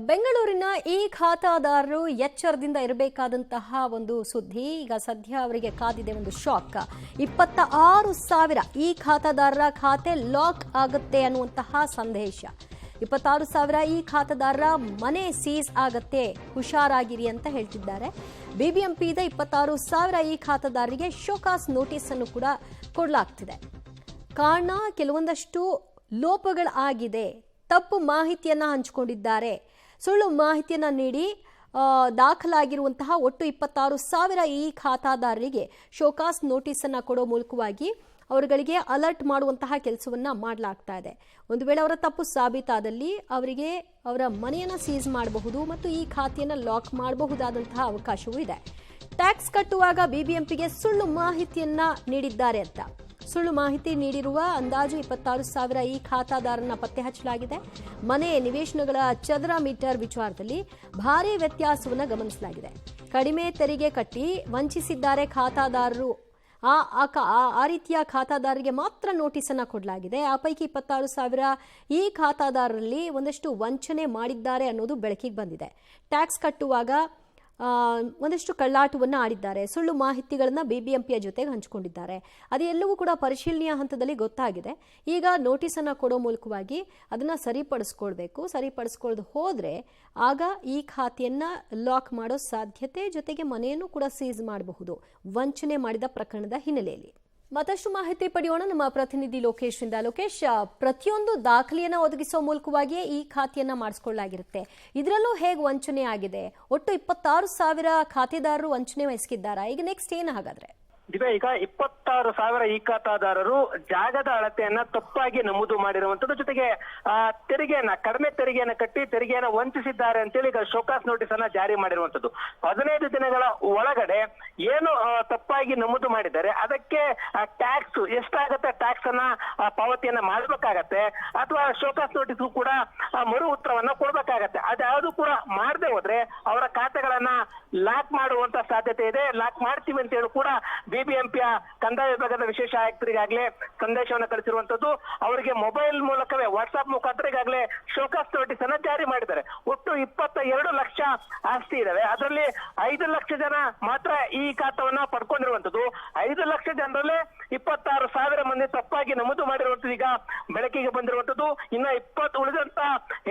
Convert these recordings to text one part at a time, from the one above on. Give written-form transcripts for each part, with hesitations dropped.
ಬೆಂಗಳೂರಿನ ಈ ಖಾತಾದಾರರು ಎಚ್ಚರದಿಂದ ಇರಬೇಕಾದಂತಹ ಒಂದು ಸುದ್ದಿ. ಈಗ ಸದ್ಯ ಅವರಿಗೆ ಕಾದಿದೆ ಒಂದು ಶಾಕ್. 26,000 ಈ ಖಾತಾದಾರರ ಖಾತೆ ಲಾಕ್ ಆಗುತ್ತೆ ಅನ್ನುವಂತಹ ಸಂದೇಶ. 26,000 ಈ ಖಾತಾದಾರರ ಮನೆ ಸೀಸ್ ಆಗತ್ತೆ, ಹುಷಾರಾಗಿರಿ ಅಂತ ಹೇಳ್ತಿದ್ದಾರೆ. ಬಿಬಿಎಂಪಿಯಿಂದ 26,000 ಈ ಖಾತಾದಾರರಿಗೆ ಶೋಕಾಸ್ ನೋಟಿಸ್ ಅನ್ನು ಕೂಡ ಕೊಡಲಾಗ್ತಿದೆ. ಕಾರಣ ಕೆಲವೊಂದಷ್ಟು ಲೋಪಗಳಾಗಿದೆ, ತಪ್ಪು ಮಾಹಿತಿಯನ್ನ ಹಂಚಿಕೊಂಡಿದ್ದಾರೆ, ಸುಳ್ಳು ಮಾಹಿತಿಯನ್ನ ನೀಡಿ ದಾಖಲಾಗಿರುವಂತಹ ಒಟ್ಟು 26,000 ಈ ಖಾತಾದಾರರಿಗೆ ಶೋಕಾಸ್ ನೋಟಿಸ್ ಅನ್ನ ಕೊಡೋ ಮೂಲಕವಾಗಿ ಅವರುಗಳಿಗೆ ಅಲರ್ಟ್ ಮಾಡುವಂತಹ ಕೆಲಸವನ್ನ ಮಾಡಲಾಗ್ತಾ ಇದೆ. ಒಂದು ವೇಳೆ ಅವರ ತಪ್ಪು ಸಾಬೀತಾದಲ್ಲಿ ಅವರಿಗೆ ಅವರ ಮನೆಯನ್ನ ಸೀಸ್ ಮಾಡಬಹುದು ಮತ್ತು ಈ ಖಾತೆಯನ್ನ ಲಾಕ್ ಮಾಡಬಹುದಾದಂತಹ ಅವಕಾಶವೂ ಇದೆ. ಟ್ಯಾಕ್ಸ್ ಕಟ್ಟುವಾಗ ಬಿಬಿಎಂಪಿಗೆ ಸುಳ್ಳು ಮಾಹಿತಿಯನ್ನ ನೀಡಿದ್ದಾರೆ ಅಂತ ಸುಳ್ಳು ಮಾಹಿತಿ ನೀಡಿರುವ ಅಂದಾಜು 26,000 ಈ ಖಾತಾದಾರರನ್ನ ಪತ್ತೆ ಹಚ್ಚಲಾಗಿದೆ. ಮನೆ ನಿವೇಶನಗಳ ಚದರ ಮೀಟರ್ ವಿಚಾರದಲ್ಲಿ ಭಾರೀ ವ್ಯತ್ಯಾಸವನ್ನು ಗಮನಿಸಲಾಗಿದೆ. ಕಡಿಮೆ ತೆರಿಗೆ ಕಟ್ಟಿ ವಂಚಿಸಿದ್ದಾರೆ ಖಾತಾದಾರರು. ಆ ರೀತಿಯ ಖಾತಾದಾರರಿಗೆ ಮಾತ್ರ ನೋಟಿಸ್ ಅನ್ನ ಕೊಡಲಾಗಿದೆ. ಆ ಪೈಕಿ 26,000 ಈ ಖಾತಾದಾರರಲ್ಲಿ ಒಂದಷ್ಟು ವಂಚನೆ ಮಾಡಿದ್ದಾರೆ ಅನ್ನೋದು ಬೆಳಕಿಗೆ ಬಂದಿದೆ. ಟ್ಯಾಕ್ಸ್ ಕಟ್ಟುವಾಗ ಒಂದಷ್ಟು ಕಳ್ಳಾಟವನ್ನು ಆಡಿದ್ದಾರೆ, ಸುಳ್ಳು ಮಾಹಿತಿಗಳನ್ನ ಬಿಬಿಎಂಪಿಯ ಜೊತೆಗೆ ಹಂಚಿಕೊಂಡಿದ್ದಾರೆ. ಅದೆಲ್ಲವೂ ಕೂಡ ಪರಿಶೀಲನೆಯ ಹಂತದಲ್ಲಿ ಗೊತ್ತಾಗಿದೆ. ಈಗ ನೋಟಿಸ್ ಅನ್ನ ಕೊಡೋ ಮೂಲಕವಾಗಿ ಅದನ್ನ ಸರಿಪಡಿಸ್ಕೊಳ್ಬೇಕು. ಸರಿಪಡಿಸ್ಕೊಳ್ಳದೆ ಹೋದ್ರೆ ಆಗ ಈ ಖಾತೆಯನ್ನ ಲಾಕ್ ಮಾಡೋ ಸಾಧ್ಯತೆ, ಜೊತೆಗೆ ಮನೆಯನ್ನು ಕೂಡ ಸೀಸ್ ಮಾಡಬಹುದು ವಂಚನೆ ಮಾಡಿದ ಪ್ರಕರಣದ ಹಿನ್ನೆಲೆಯಲ್ಲಿ. ಮತ್ತಷ್ಟು ಮಾಹಿತಿ ಪಡೆಯೋಣ ನಮ್ಮ ಪ್ರತಿನಿಧಿ ಲೋಕೇಶ್ ಇಂದ. ಲೋಕೇಶ್, ಪ್ರತಿಯೊಂದು ದಾಖಲೆಯನ್ನ ಒದಗಿಸುವ ಮೂಲಕವಾಗಿಯೇ ಈ ಖಾತೆಯನ್ನ ಮಾಡಿಸಿಕೊಳ್ಳಲಾಗಿರುತ್ತೆ. ಇದರಲ್ಲೂ ಹೇಗೆ ವಂಚನೆ ಆಗಿದೆ? ಒಟ್ಟು 26,000 ಖಾತೆದಾರರು ವಂಚನೆ ವಹಿಸಿದ್ದಾರಾ? ಈಗ ನೆಕ್ಸ್ಟ್ ಏನು ಹಾಗಾದ್ರೆ? ಈಗ 26,000 ಈ ಖಾತಾದಾರರು ಜಾಗದ ಅಳತೆಯನ್ನ ತಪ್ಪಾಗಿ ನಮೂದು ಮಾಡಿರುವಂತದ್ದು, ಜೊತೆಗೆ ಕಡಿಮೆ ತೆರಿಗೆಯನ್ನ ಕಟ್ಟಿ ತೆರಿಗೆಯನ್ನ ವಂಚಿಸಿದ್ದಾರೆ ಅಂತೇಳಿ ಈಗ ಶೋಕಾಸ್ ನೋಟಿಸ್ ಅನ್ನ ಜಾರಿ ಮಾಡಿರುವಂತದ್ದು. 15 ದಿನಗಳ ಒಳಗಡೆ ಏನು ತಪ್ಪಾಗಿ ನಮೂದು ಮಾಡಿದ್ದಾರೆ ಅದಕ್ಕೆ ಟ್ಯಾಕ್ಸ್ ಎಷ್ಟಾಗತ್ತೆ ಟ್ಯಾಕ್ಸ್ ಅನ್ನ ಪಾವತಿಯನ್ನ ಮಾಡಬೇಕಾಗತ್ತೆ, ಅಥವಾ ಶೋಕಾಸ್ ನೋಟಿಸ್ ಕೂಡ ಮರು ಉತ್ತರವನ್ನ ಕೊಡ್ಬೇಕಾಗತ್ತೆ. ಅದ್ಯಾವುದು ಕೂಡ ಮಾಡದೆ ಹೋದ್ರೆ ಅವರ ಖಾತೆಗಳನ್ನ ಲಾಕ್ ಮಾಡುವಂತ ಸಾಧ್ಯತೆ ಇದೆ. ಲಾಕ್ ಮಾಡ್ತೀವಿ ಅಂತ ಹೇಳಿ ಕೂಡ ಬಿಬಿಎಂಪಿಯ ಕಂದಾಯ ವಿಭಾಗದ ವಿಶೇಷ ಆಯುಕ್ತರಿಗಾಗಲೇ ಸಂದೇಶವನ್ನು ಕಳಿಸಿರುವಂತದ್ದು. ಅವರಿಗೆ ಮೊಬೈಲ್ ಮೂಲಕವೇ ವಾಟ್ಸ್ಆಪ್ ಮುಖಾಂತರ ಈಗಾಗಲೇ ಶೋಕಾಸ್ ನೋಟಿಸ್ ಅನ್ನ ಜಾರಿ ಮಾಡಿದ್ದಾರೆ. ಒಟ್ಟು 22 ಲಕ್ಷ ಆಸ್ತಿ ಇದಾವೆ. ಅದರಲ್ಲಿ 5 ಲಕ್ಷ ಜನ ಮಾತ್ರ ಈ ಖಾತವನ್ನ ಪಡ್ಕೊಂಡಿರುವಂತದ್ದು. 5 ಲಕ್ಷ ಜನರಲ್ಲೇ 26,000 ಮಂದಿ ತಪ್ಪಾಗಿ ನಮೂದು ಮಾಡಿರುವಂತದ್ದು ಈಗ ಬೆಳಕಿಗೆ ಬಂದಿರುವಂತದ್ದು. ಇನ್ನ ಉಳಿದಂತ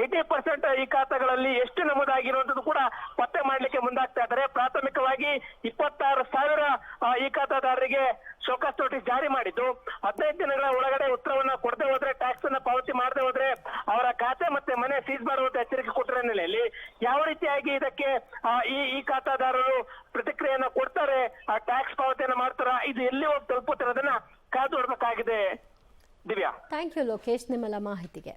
80% ಈ ಖಾತೆಗಳಲ್ಲಿ ಎಷ್ಟು ನಮೂದಾಗಿರುವಂತದ್ದು ಕೂಡ ಪತ್ತೆ ಮಾಡ್ಲಿಕ್ಕೆ ಮುಂದಾಗ್ತಾ ಇದ್ದಾರೆ. ಪ್ರಾಥಮಿಕವಾಗಿ 26,000 ಈ ಖಾತಾದಾರರಿಗೆ ಶೋಕಾಸ್ ನೋಟಿಸ್ ಜಾರಿ ಮಾಡಿದ್ದು. 15 ದಿನಗಳ ಒಳಗಡೆ ಉತ್ತರವನ್ನ ಕೊಡದೆ ಹೋದ್ರೆ, ಟ್ಯಾಕ್ಸ್ ಅನ್ನ ಪಾವತಿ ಮಾಡದೆ ಹೋದ್ರೆ ಅವರ ಖಾತೆ ಮತ್ತೆ ಮನೆ ಸೀಸ್ ಮಾಡುವಂತ ಎಚ್ಚರಿಕೆ ಕೊಟ್ಟಿರೋ ಹಿನ್ನೆಲೆಯಲ್ಲಿ ಯಾವ ರೀತಿಯಾಗಿ ಇದಕ್ಕೆ ಈ ಖಾತಾದಾರರು ಪ್ರತಿಕ್ರಿಯೆಯನ್ನ ಕೊಡ್ತಾರೆ, ಟ್ಯಾಕ್ಸ್ ಪಾವತಿಯನ್ನ ಮಾಡ್ತಾರ, ಇದು ಎಲ್ಲಿ ಹೋಗಿ ತಲುಪುತ್ತಿರೋದನ್ನ ಕಾದು ನೋಡ್ಬೇಕಾಗಿದೆ. ದಿವ್ಯಾ, ಥ್ಯಾಂಕ್ ಯು ಲೋಕೇಶ್ ನಿಮ್ಮೆಲ್ಲ ಮಾಹಿತಿಗೆ.